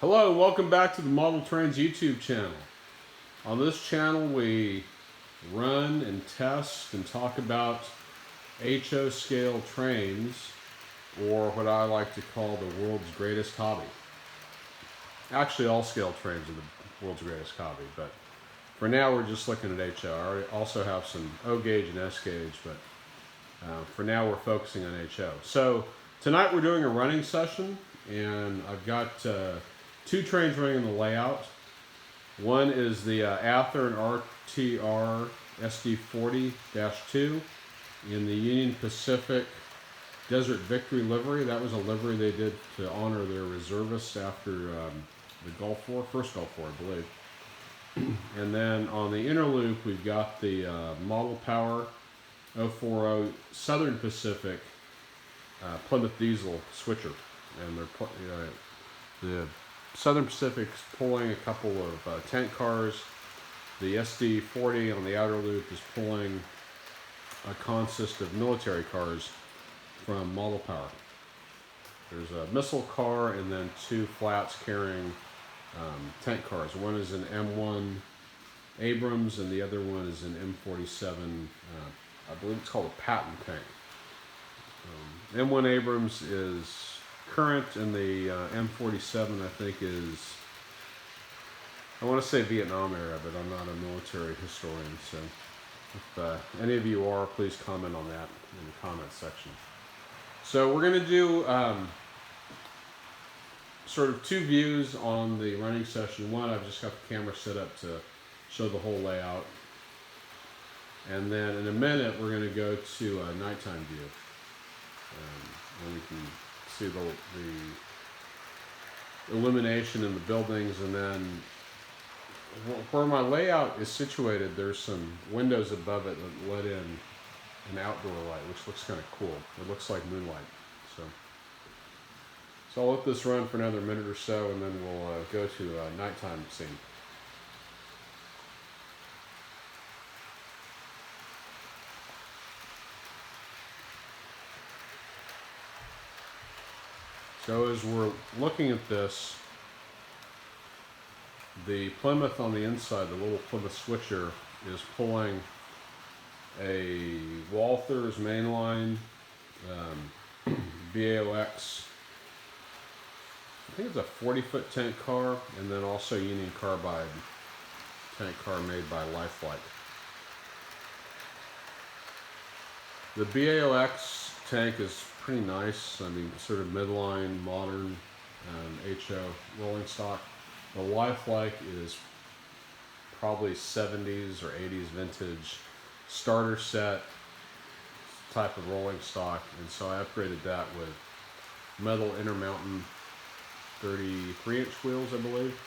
Hello, and welcome back to the Model Trains YouTube channel. On this channel we run and test and talk about HO scale trains, or what I like to call the world's greatest hobby. Actually, all scale trains are the world's greatest hobby, but for now we're just looking at HO. I also have some O gauge and S gauge, but for now we're focusing on HO. So tonight we're doing a running session, and I've got two trains running in the layout. One is the Athearn RTR SD40-2 in the Union Pacific Desert Victory livery. That was a livery they did to honor their reservists after the Gulf War, first Gulf War, I believe. And then on the inner loop, we've got the Model Power 040 Southern Pacific Plymouth diesel switcher, and the Southern Pacific's pulling a couple of tank cars. The SD40 on the outer loop is pulling a consist of military cars from Model Power. There's a missile car and then two flats carrying tank cars. One is an M1 Abrams and the other one is an M47, I believe it's called a Patton tank. M1 Abrams is current, and the M47 I think is, I want to say Vietnam era, but I'm not a military historian, so if any of you are, please comment on that in the comment section. So we're going to do sort of two views on the running session. One, I've just got the camera set up to show the whole layout, and then in a minute we're going to go to a nighttime view, and we can see the illumination in the buildings. And then where my layout is situated, there's some windows above it that let in an outdoor light, which looks kind of cool. It looks like moonlight. So I'll let this run for another minute or so, and then we'll go to a nighttime scene. So as we're looking at this, the Plymouth on the inside, the little Plymouth switcher, is pulling a Walther's mainline BAOX. I think it's a 40-foot tank car, and then also Union Carbide tank car made by Lifelike. The BAOX tank is pretty nice. I mean, sort of midline, modern HO rolling stock. The Lifelike is probably 70s or 80s vintage starter set type of rolling stock, and so I upgraded that with metal Intermountain 33-inch wheels, I believe,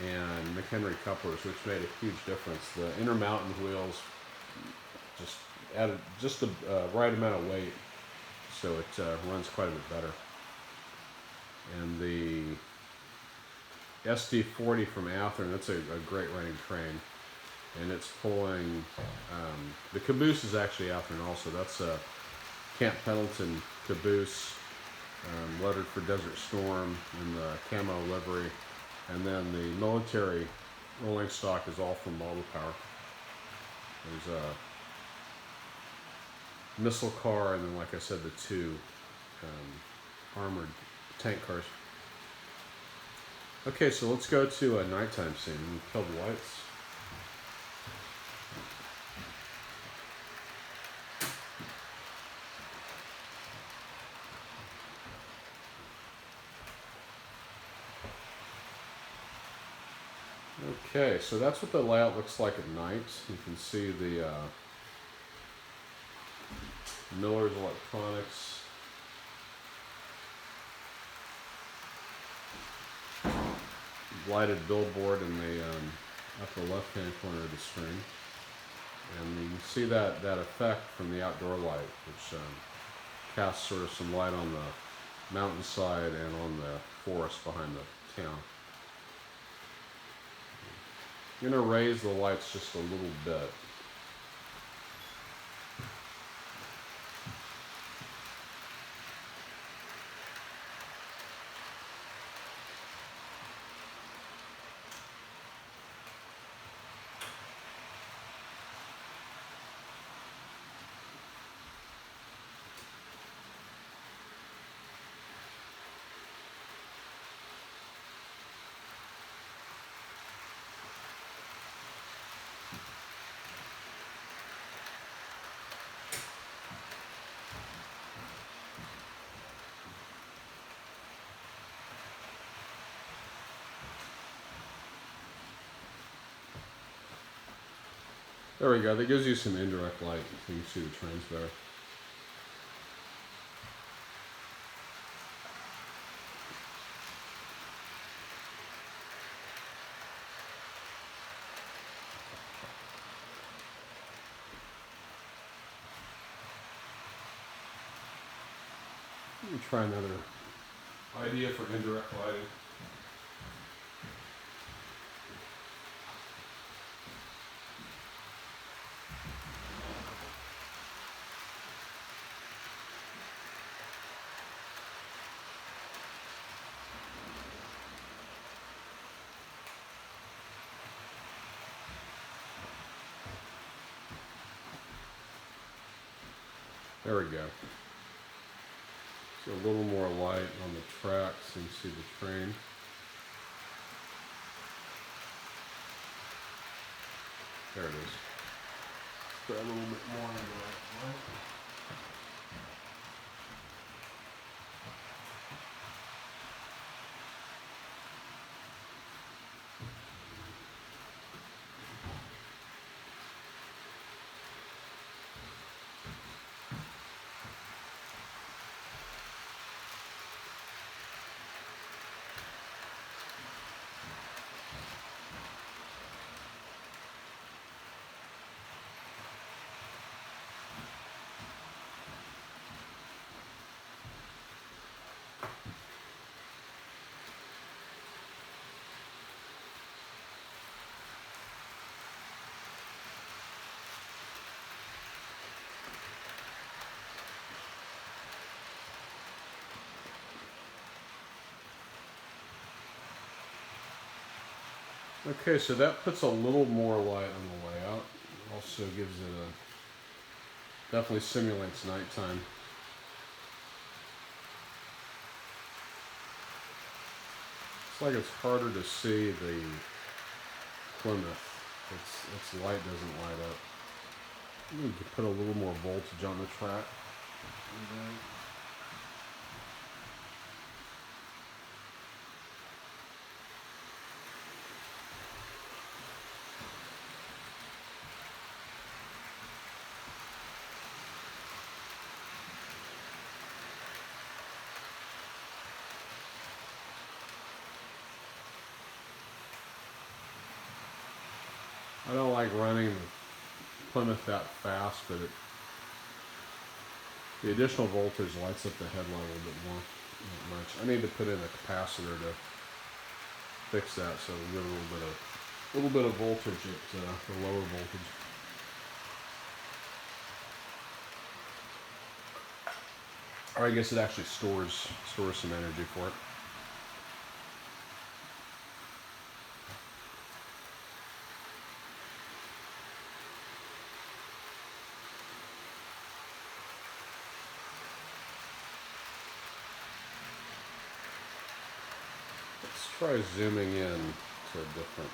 and McHenry couplers, which made a huge difference. The Intermountain wheels just added just the right amount of weight, so it runs quite a bit better. And the SD40 from Athearn, that's a great running train, and it's pulling, the caboose is actually Athearn also. That's a Camp Pendleton caboose, lettered for Desert Storm in the camo livery, and then the military rolling stock is all from Model Power. There's a missile car, and then, like I said, the two armored tank cars. Okay, so let's go to a nighttime scene. Kill the lights. Okay, so that's what the layout looks like at night. You can see the Miller's Electronics lighted billboard in the upper left-hand corner of the screen, and you can see that effect from the outdoor light, which casts sort of some light on the mountainside and on the forest behind the town. I'm going to raise the lights just a little bit. There we go. That gives you some indirect light so you can see the trains better. Let me try another idea for indirect lighting. There we go. So a little more light on the tracks so you can see the train. There it is. Try a little bit more on the right. Okay, so that puts a little more light on the layout. Also gives it a, definitely simulates nighttime. It's like it's harder to see the Plymouth. Its light doesn't light up. We need to put a little more voltage on the track. I don't like running the Plymouth that fast, but the additional voltage lights up the headlight a little bit more. Not much. I need to put in a capacitor to fix that, so we get a little bit of voltage at the lower voltage. Or I guess it actually stores some energy for it. Let's try zooming in to a different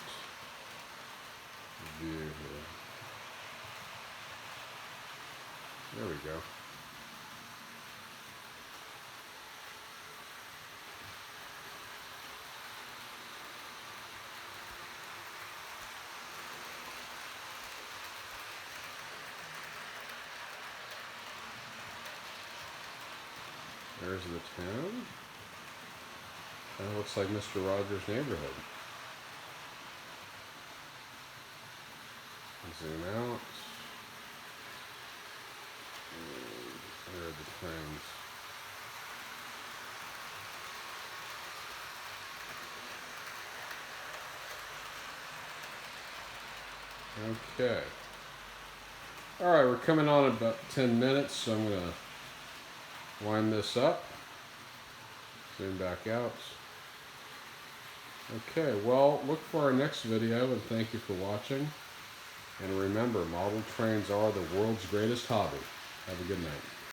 view here. There we go. There's the town. Kind of looks like Mr. Rogers' neighborhood. Zoom out. And there are the trains. Okay. All right, we're coming on about 10 minutes, so I'm going to wind this up. Zoom back out. Okay, well, look for our next video, and thank you for watching. And remember, model trains are the world's greatest hobby. Have a good night.